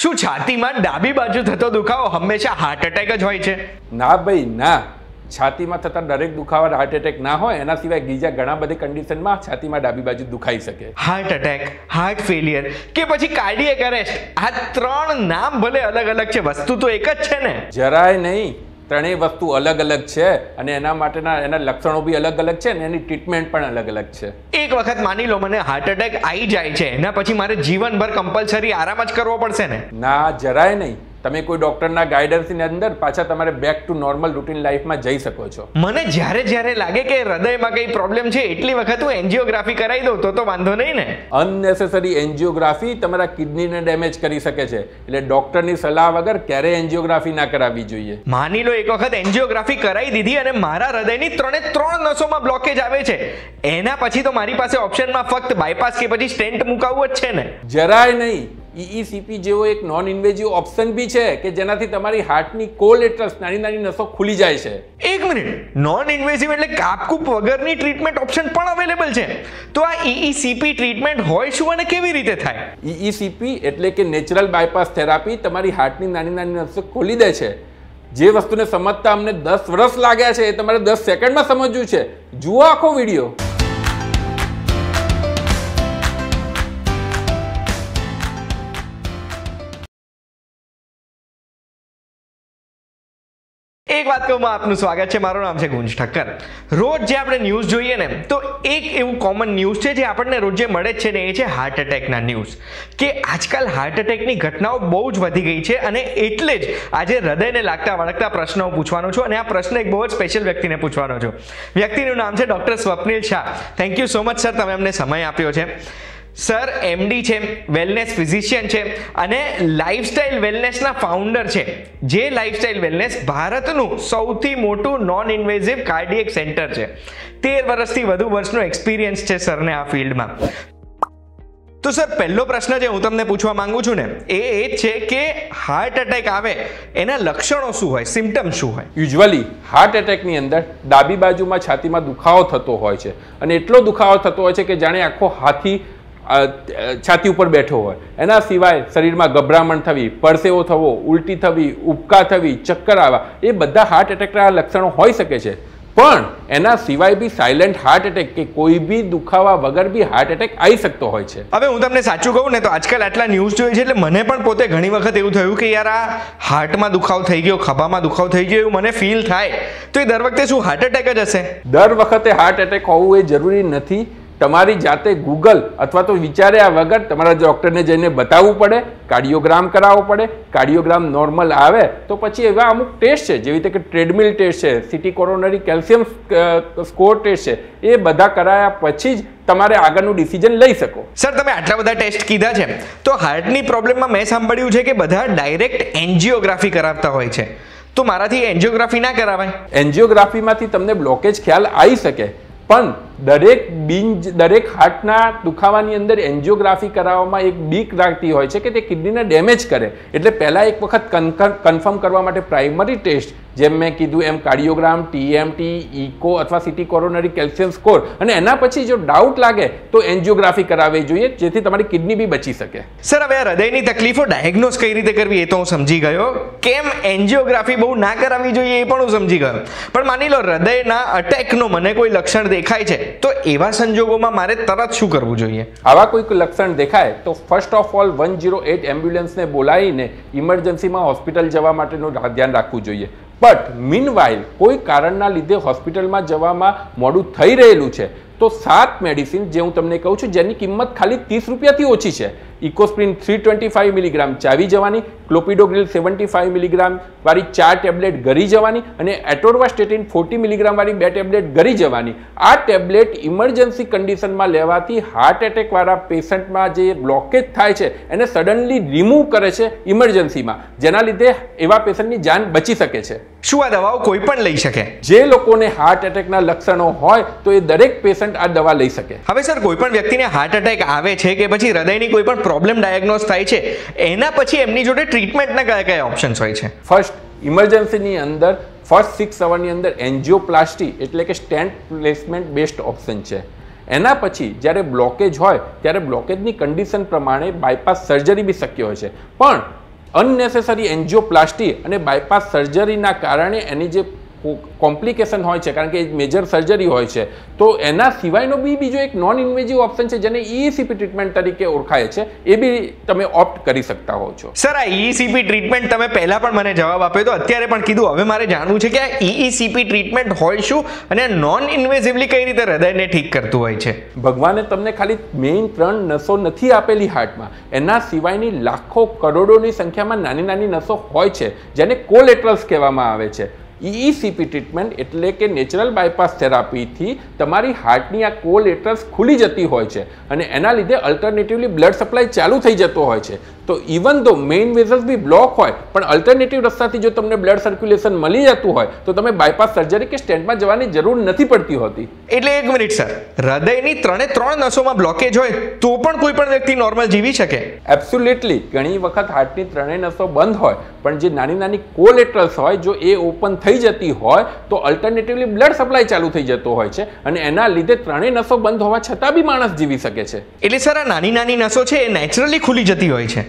શું છાતીમાં ડાબી બાજુ થતો દુખાવો હંમેશા હાર્ટ એટેક જ હોય છે? ના ભાઈ ના, છાતીમાં થતા દરેક દુખાવા હાર્ટ એટેક ના હોય, એના સિવાય બીજા ઘણા બધી કન્ડિશનમાં છાતીમાં ડાબી બાજુ દુખાઈ શકે. હાર્ટ એટેક, હાર્ટ ફેલિયર કે પછી કાર્ડિયક અરેસ્ટ, આ ત્રણ નામ ભલે અલગ અલગ છે, વસ્તુ તો એક જ છે ને? જરાય નહીં, ત્રણેય વસ્તુ અલગ અલગ છે અને એના માટેના એના લક્ષણો બી અલગ અલગ છે અને એની ટ્રીટમેન્ટ પણ અલગ અલગ છે. એક વખત માની લો મને હાર્ટ એટેક આવી જાય છે, એના પછી મારે જીવનભર કમ્પલસરી આરામ જ કરવો પડશે ને? ના, જરાય નહીં. તમે કોઈ ડોક્ટરના ગાઈડન્સની અંદર પાછા તમારે બેક ટુ નોર્મલ રૂટીન લાઈફમાં જઈ શકો છો. મને જ્યારે લાગે કે હૃદયમાં કઈ પ્રોબ્લેમ છે એટલી વખત હું એન્જિયોગ્રાફી કરાવી દઉં તો વાંધો નહીં ને? અનનેસેસરી એન્જિયોગ્રાફી તમારા કિડનીને ડેમેજ કરી શકે છે, એટલે ડોક્ટરની સલાહ વગર ક્યારેય એન્જિયોગ્રાફી ના કરાવવી જોઈએ. માની લો એક વખત એન્જિયોગ્રાફી કરાવી દીધી અને મારા હૃદયની ત્રણ નસોમાં બ્લોકેજ આવે છે, એના પછી તો મારી પાસે ઓપ્શનમાં ફક્ત બાયપાસ કે પછી સ્ટેન્ટ મુકાવવું જ છે ને? જરાય નહીં. EECP જેવો એક નોન ઇન્વેઝિવ ઓપ્શન બી છે કે જેનાથી તમારી હાર્ટની કોલેટરલ્સ નાની નસો ખુલી જાય છે. એક મિનિટ, નોન ઇન્વેઝિવ એટલે કાપકૂપ વગરની ટ્રીટમેન્ટ ઓપ્શન પણ અવેલેબલ છે? તો આ EECP ટ્રીટમેન્ટ હોય શું અને કેવી રીતે થાય? EECP એટલે કે નેચરલ બાયપાસ થેરાપી તમારી હાર્ટની નાની નસો ખોલી દે છે. જે વસ્તુને સમજતા અમને 10 વર્ષ લાગ્યા છે એ તમારે 10 સેકન્ડમાં સમજવું છે. જુઓ આખો વિડીયો. એક વાત કહું, આપનું સ્વાગત છે. મારું નામ છે ગુંજ ઠક્કર. રોજ જે આપણે ન્યૂઝ જોઈએ ને, તો એક એવું કોમન ન્યૂઝ છે જે આપણને રોજે મળે જ છે ને, એ છે હાર્ટ એટેકના ન્યૂઝ. કે આજકાલ હાર્ટ એટેકની ઘટનાઓ બહુ જ વધી ગઈ છે અને એટલે જ આજે હૃદયને લાગતા વળગતા પ્રશ્નો પૂછવાનો છું અને આ પ્રશ્ન એક બહુ જ સ્પેશિયલ વ્યક્તિને પૂછવાનો છું. વ્યક્તિનું નામ છે doctor Swapnil Shah. Thank you so much sir, તમે અમને સમય આપ્યો છે. સર MD છે, વેલનેસ ફિઝિશિયન છે અને લાઇફસ્ટાઇલ વેલનેસના ફાઉન્ડર છે. જે લાઇફસ્ટાઇલ વેલનેસ ભારતનું સૌથી મોટું નોન ઇન્વેઝિવ કાર્ડિયક સેન્ટર છે. 13 વર્ષથી વધુ વર્ષનો એક્સપિરિયન્સ છે સરને આ ફિલ્ડમાં. તો સર, પહેલો પ્રશ્ન જે હું તમને પૂછવા માંગુ છું ને એ જ છે કે હાર્ટ એટેક આવે એના લક્ષણો શું હોય, સિમ્પટમ શું હોય? યુઝ્યુઅલી હાર્ટ એટેકની અંદર ડાબી બાજુમાં છાતીમાં દુખાવો થતો હોય છે અને એટલો દુખાવો થતો હોય છે કે જાણે આખો હાથી છાતી ઉપર બેઠો હોય. એના સિવાય શરીરમાં ગભરામણ થવી, પરસેવો થવો, ઉલટી થવી, ઉબકા થવી, ચક્કર આવવા, એ બધા હાર્ટ એટેકના લક્ષણો હોઈ શકે છે. પણ એના સિવાય બી સાયલેન્ટ હાર્ટ એટેક કે કોઈ બી દુખાવા વગર બી હાર્ટ એટેક આવી શકતો હોય છે. હવે હું તમને સાચું કહું ને તો આજકાલ આટલા ન્યૂઝ જોઈએ છે એટલે મને પણ પોતે ઘણી વખત એવું થયું કે યાર આ હાર્ટમાં દુખાવો થઈ ગયો, ખભામાં દુખાવો થઈ ગયો એવું મને ફીલ થાય. તો એ દર વખતે શું હાર્ટ એટેક જ હશે? દર વખતે હાર્ટ એટેક હોવું એ જરૂરી નથી. તમારી જાતે ગૂગલ અથવા તો વિચાર્યા વગર તમારા ડૉક્ટરને જઈને બતાવવું પડે, કાર્ડિયોગ્રામ કરાવવો પડે. કાર્ડિયોગ્રામ નોર્મલ આવે તો પછી એવા અમુક ટેસ્ટ છે, જેવી રીતે કે ટ્રેડમિલ ટેસ્ટ છે, CT coronary calcium score test છે, એ બધા કરાયા પછી જ તમારે આગળનું ડિસિઝન લઈ શકો. સર, તમે આટલા બધા ટેસ્ટ કીધા છે તો હાર્ટની પ્રોબ્લેમમાં મેં સાંભળ્યું છે કે બધા ડાયરેક્ટ એન્જિયોગ્રાફી કરાવતા હોય છે, તો મારાથી એન્જિયોગ્રાફી ના કરાવાય? એન્જિયોગ્રાફીમાંથી તમને બ્લોકેજ ખ્યાલ આવી શકે, પણ દરેક હાર્ટના દુખાવાની અંદર એન્જિયોગ્રાફી કરાવવામાં એક બીક રાખતી હોય છે કે તે કિડનીને ડેમેજ કરે. એટલે પહેલાં એક વખત કન્ફર્મ કરવા માટે પ્રાઇમરી ટેસ્ટ, જેમ મેં કીધું એમ કાર્ડિયોગ્રામ, TMT, ઇકો અથવા સિટી કોરોનરી કેલ્શિયમ સ્કોર, અને એના પછી જો ડાઉટ લાગે તો એન્જિયોગ્રાફી કરાવવી જોઈએ, જેથી તમારી કિડની બી બચી શકે. સર, હવે આ હૃદયની તકલીફો ડાયગ્નોઝ કઈ રીતે કરવી એ તો હું સમજી ગયો. કેમ એન્જિયોગ્રાફી બહુ ના કરાવવી જોઈએ એ પણ હું સમજી ગયો. પણ માની લો હૃદયના અટેકનો મને કોઈ લક્ષણ દેખાય છે, તો એવા સંજોગોમાં મારે તરત શું કરવું જોઈએ? આવા કોઈક લક્ષણ દેખાય તો ફર્સ્ટ ઓફ ઓલ 108 એમ્બ્યુલન્સને બોલાવીને ઇમરજન્સીમાં હોસ્પિટલ જવા માટેનું ધ્યાન રાખવું જોઈએ. બટ મીનવાઇલ કોઈ કારણના લીધે હોસ્પિટલમાં જવામાં મોડું થઈ રહેલું છે તો 7 મેડિસિન જે હું તમને કહું છું જેની કિંમત ખાલી 30 રૂપિયાથી ઓછી છે. ઇકોસ્પ્રિન 325 મિલીગ્રામ ચાવી જવાની, ક્લોપિડોગ્રિલ 75 મિલીગ્રામ વાળી 4 ટેબ્લેટ ગરી જવાની અને એટોર્વાસ્ટેટિન 40 મિલીગ્રામ વાળી 2 ટેબ્લેટ ગરી જવાની. આ ટેબ્લેટ ઇમરજન્સી કન્ડિશનમાં લેવાથી હાર્ટ એટેક વાળા પેશન્ટમાં જે બ્લોકેજ થાય છે એને સડનલી રિમૂવ કરે છે ઇમરજન્સીમાં, જેના લીધે એવા પેશન્ટની જાન બચી શકે છે. શું આ દવાઓ કોઈ પણ લઈ શકે? જે લોકોને હાર્ટ એટેકના લક્ષણો હોય તો એ દરેક પેશન્ટ આ દવા લઈ શકે. હવે સર, કોઈ પણ વ્યક્તિને હાર્ટ એટેક આવે છે કે પછી હૃદયની કોઈ પણ પ્રોબ્લેમ ડાયગ્નોઝ થાય છે, એના પછી એમની જોડે ટ્રીટમેન્ટના કયા ઓપ્શન્સ હોય છે? ફર્સ્ટ, ઇમરજન્સીની અંદર ફર્સ્ટ 6 અવરની અંદર એન્જિયોપ્લાસ્ટી એટલે કે સ્ટેન્ટ પ્લેસમેન્ટ બેસ્ટ ઓપ્શન છે. એના પછી જ્યારે બ્લોકેજ હોય ત્યારે બ્લોકેજની કન્ડિશન પ્રમાણે બાયપાસ સર્જરી બી શક્ય હોય છે. પણ અનનેસેસરી એન્જિયોપ્લાસ્ટી અને બાયપાસ સર્જરીના કારણે એની જે કોમ્પ્લિકેશન હોય છે, કારણ કે મેજર સર્જરી હોય છે, તો એના સિવાયનો બીજો એક નોન ઇન્વેઝિવ ઓપ્શન છે જેને EECP ટ્રીટમેન્ટ તરીકે ઓળખાય છે, એ બી તમે ઓપ્ટ કરી શકતા હો છો. સર, આ EECP ટ્રીટમેન્ટ તમે પહેલા પણ મને જવાબ આપ્યો તો અત્યારે પણ કીધું, હવે મારે જાણવું છે કે આ EECP ટ્રીટમેન્ટ હોય શું અને નોન ઇન્વેઝિવલી કઈ રીતે હૃદયને ઠીક કરતું હોય છે? ભગવાને તમને ખાલી મેઇન 3 નસો નથી આપેલી હાર્ટમાં, એના સિવાયની લાખો કરોડોની સંખ્યામાં નાની નાની નસો હોય છે જેને કોલેટરલ્સ કહેવામાં આવે છે. EECP ટ્રીટમેન્ટ એટલે કે નેચરલ બાયપાસ થેરાપીથી તમારી હાર્ટની આ કોલેટરલ્સ ખુલી જતી હોય છે અને એના લીધે અલ્ટરનેટિવલી બ્લડ સપ્લાય ચાલુ થઈ જતો હોય છે. તો ઇવન ધો મેઇન વેઝલ્સ બી બ્લોક હોય પણ અલ્ટરનેટિવ રસ્તાથી જો તમને બ્લડ સર્ક્યુલેશન મળી જતું હોય તો તમે બાયપાસ સર્જરી કે સ્ટેન્ટમાં જવાની જરૂર નથી પડતી હોતી. એટલે એક મિનિટ સર, હૃદયની 3 નસોમાં બ્લોકેજ હોય તો પણ કોઈ પણ વ્યક્તિ નોર્મલ જીવી શકે? એબ્સોલ્યુટલી. ઘણી વખત હાર્ટની 3 નસો બંધ હોય પણ જે નાની નાની કોલેટરલ્સ હોય જો એ ઓપન થઈ જતી હોય તો અલ્ટરનેટિવલી બ્લડ સપ્લાય ચાલુ થઈ જતો હોય છે અને એના લીધે 3 નસો બંધ હોવા છતાં બી માણસ જીવી શકે છે. એટલે સર, આ નાની નાની નસો છે એ નેચરલી ખુલી જતી હોય છે?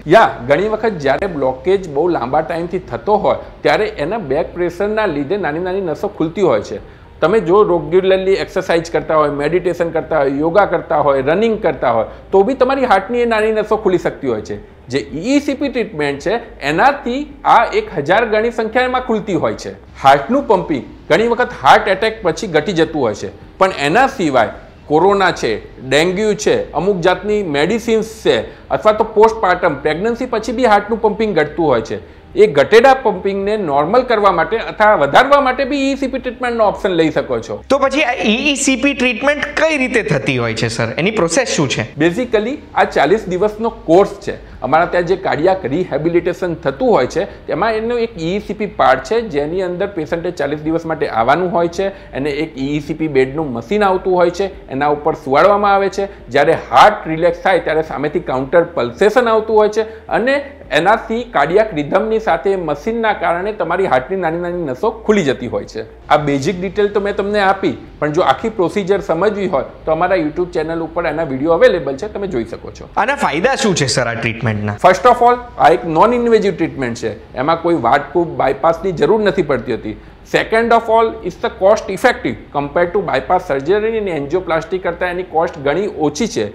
ઘણી વખત જ્યારે બ્લોકેજ બહુ લાંબા ટાઈમથી થતો હોય ત્યારે એના બેક પ્રેશરના લીધે નાની નાની નસો ખુલતી હોય છે. તમે જો રેગ્યુલરલી એક્સરસાઇઝ કરતા હોય, મેડિટેશન કરતા હોય, યોગા કરતા હોય, રનિંગ કરતા હોય તો બી તમારી હાર્ટની એ નાની નસો ખુલી શકતી હોય છે. જે EECP ટ્રીટમેન્ટ છે એનાથી આ 1000 ગણી સંખ્યામાં ખુલતી હોય છે. હાર્ટનું પમ્પિંગ ઘણી વખત હાર્ટ એટેક પછી ઘટી જતું હોય છે પણ એના સિવાય કોરોના છે, ડેન્ગ્યુ છે, અમુક જાતની મેડિસિન્સ છે અથવા તો પોસ્ટપાર્ટમ પ્રેગ્નન્સી પછી બી હાર્ટનું પમ્પિંગ ઘટતું હોય છે. એ ઘટેલા પમ્પિંગને નોર્મલ કરવા માટે અથવા વધારવા માટે બી EECP ટ્રીટમેન્ટનો ઓપ્શન લઈ શકો છો. તો પછી આ EECP ટ્રીટમેન્ટ કઈ રીતે થતી હોય છે સર? એની પ્રોસેસ શું છે? બેઝિકલી આ 40 દિવસનો કોર્સ છે. અમારા ત્યાં જે કાર્ડિયાક રિહેબિલિટેશન થતું હોય છે તેમાં એનો એક EECP પાર્ટ છે જેની અંદર પેશન્ટે 40 દિવસ માટે આવવાનું હોય છે. એને એક EECP બેડનું મશીન આવતું હોય છે, એના ઉપર સુવાડવામાં આવે છે. જ્યારે હાર્ટ રિલેક્સ થાય ત્યારે સામેથી કાઉન્ટર પલ્સેશન આવતું હોય છે અને એનાથી કાર્ડિયાક રિધમની સાથે મશીનના કારણે તમારી હાર્ટની નાની નાની નસો ખુલી જતી હોય છે. આ બેઝિક ડિટેલ તો મેં તમને આપી, પણ જો આખી પ્રોસિજર સમજવી હોય તો અમારા યુટ્યુબ ચેનલ ઉપર એના વિડીયો અવેલેબલ છે, તમે જોઈ શકો છો. આના ફાયદા શું છે સર આ ટ્રીટમેન્ટના? ફર્સ્ટ ઓફ ઓલ, આ એક નોન ઇન્વેઝિવ ટ્રીટમેન્ટ છે, એમાં કોઈ વાટકૂપ બાયપાસની જરૂર નથી પડતી હતી. Second of all, it's the cost effective compare to bypass surgery અને એન્જિયોપ્લાસ્ટી કરતાં એની કોસ્ટ ઘણી ઓછી છે.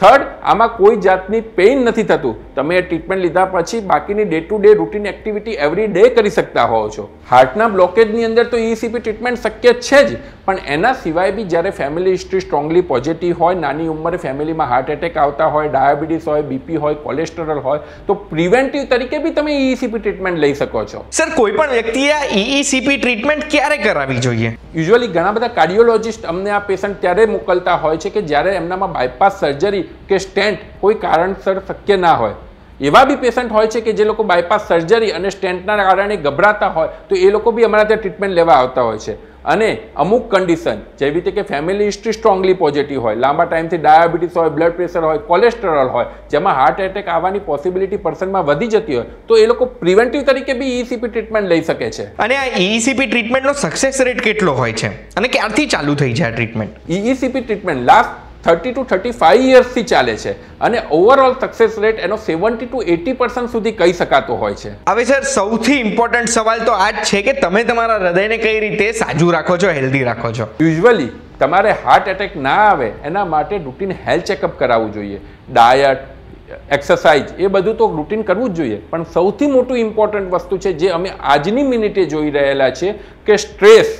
થર્ડ, આમાં કોઈ જાતની પેઇન નથી થતું. તમે એ ટ્રીટમેન્ટ લીધા પછી બાકીની day to day routine activity every day કરી શકતા હોવ છો. હાર્ટના બ્લોકેજની અંદર તો EECP ટ્રીટમેન્ટ શક્ય છે જ, પણ એના સિવાય બી જ્યારે ફેમિલી હિસ્ટ્રી સ્ટ્રોંગલી પોઝિટિવ હોય, નાની ઉંમરે ફેમિલીમાં હાર્ટ એટેક આવતા હોય, ડાયાબિટીસ હોય, BP હોય, કોલેસ્ટેરોલ હોય, તો પ્રિવેન્ટિવ તરીકે બી તમે EECP ટ્રીટમેન્ટ લઈ શકો છો. સર, કોઈ પણ વ્યક્તિએ આ EECP ટ્રીટમેન્ટ ક્યારે કરાવવી જોઈએ? યુઝ્યુઅલી ઘણા બધા કાર્ડિયોલોજિસ્ટ અમને આ પેશન્ટ ત્યારે મોકલતા હોય છે કે જ્યારે એમનામાં બાયપાસ સર્જરી કે સ્ટેન્ટ કોઈ કારણસર શક્ય ના હોય. એવા બી પેશન્ટ હોય છે કે જે લોકો બાયપાસ સર્જરી અને સ્ટેન્ટના કારણે ગભરાતા હોય તો એ લોકો બી અમારા ત્યાં ટ્રીટમેન્ટ લેવા આવતા હોય છે. અને અમુક કન્ડિશન જેવી રીતે કે ફેમિલી હિસ્ટ્રી સ્ટ્રોંગલી પોઝિટિવ હોય, લાંબા ટાઈમથી ડાયાબિટીસ હોય, બ્લડ પ્રેશર હોય, કોલેસ્ટેરોલ હોય, જેમાં હાર્ટ એટેક આવવાની પોસિબિલિટી પર્સનમાં વધી જતી હોય તો એ લોકો પ્રિવેન્ટિવ તરીકે બી EECP ટ્રીટમેન્ટ લઈ શકે છે. અને આ EECP ટ્રીટમેન્ટનો સક્સેસ રેટ કેટલો હોય છે અને ક્યારથી ચાલુ થઈ જાય treatment? EECP treatment last 30 to 35 યર્સથી ચાલે છે અને ઓવરઓલ સક્સેસ રેટ એનો 70 to 80% સુધી કહી શકાતો હોય છે. હવે સર, સૌથી ઇમ્પોર્ટન્ટ સવાલ તો આ જ છે કે તમે તમારા હૃદયને કઈ રીતે સાજું રાખો છો, હેલ્ધી રાખો છો? યુઝ્યુઅલી તમારે હાર્ટ એટેક ના આવે એના માટે રૂટીન હેલ્થ ચેકઅપ કરાવવું જોઈએ. ડાયટ, એક્સરસાઇઝ એ બધું તો રૂટીન કરવું જ જોઈએ, પણ સૌથી મોટું ઇમ્પોર્ટન્ટ વસ્તુ છે જે અમે આજની મિનિટે જોઈ રહેલા છે કે સ્ટ્રેસ.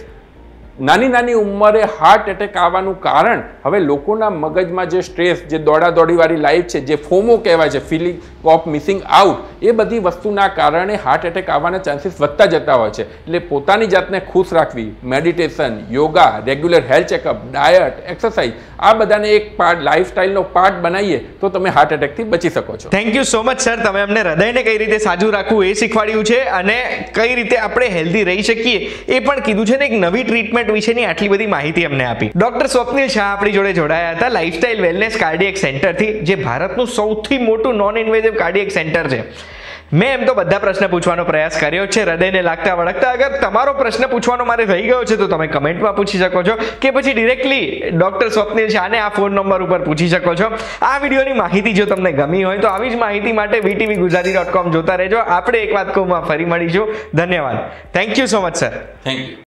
નાની નાની ઉંમરે હાર્ટ એટેક આવવાનું કારણ હવે લોકોના મગજમાં જે સ્ટ્રેસ, જે દોડાદોડીવાળી લાઈફ છે, જે ફોમો કહેવાય છે, ફિલિંગ ઓફ મિસિંગ આઉટ, એ બધી વસ્તુના કારણે હાર્ટ એટેક આવવાના ચાન્સીસ વધતા જતા હોય છે. એટલે પોતાની જાતને ખુશ રાખવી, meditation, yoga, regular health checkup, diet, exercise, આ બધાને એક પાર્ટ, લાઈફસ્ટાઈલનો પાર્ટ બનાવીએ તો તમે હાર્ટ એટેકથી બચી શકો છો. Thank you so much sir, તમે અમને હૃદયને કઈ રીતે સાજું રાખવું એ શીખવાડ્યું છે અને કઈ રીતે આપણે હેલ્ધી રહી શકીએ એ પણ કીધું છે ને એક નવી ટ્રીટમેન્ટ વિશેની આટલી બધી માહિતી અમને આપી. ડોક્ટર સ્વપ્નિલ શાહ આપણી જોડે જોડાયા હતા લાઇફસ્ટાઇલ વેલનેસ કાર્ડિયક સેન્ટરથી, જે ભારતનું સૌથી મોટું નોન ઇન્વેઝિવ કાર્ડિયક સેન્ટર છે. મેં એમ તો બધા પ્રશ્ન પૂછવાનો પ્રયાસ કર્યો છે, હૃદયને લાગતા વળગતા. અગર તમારો પ્રશ્ન પૂછવાનો મારે રહી ગયો છે તો તમે કમેન્ટમાં પૂછી શકો છો કે પછી ડિરેક્ટલી ડોક્ટર સ્વપ્નિલ શાહને આ ફોન નંબર ઉપર પૂછી શકો છો. આ વિડીયોની માહિતી જો તમને ગમી હોય તો આવી જ માહિતી માટે vtvgujarati.com જોતા રહેજો. આપણે એક વાત કહું, ફરી મળીશું. ધન્યવાદ. Thank you so much sir. Thank you.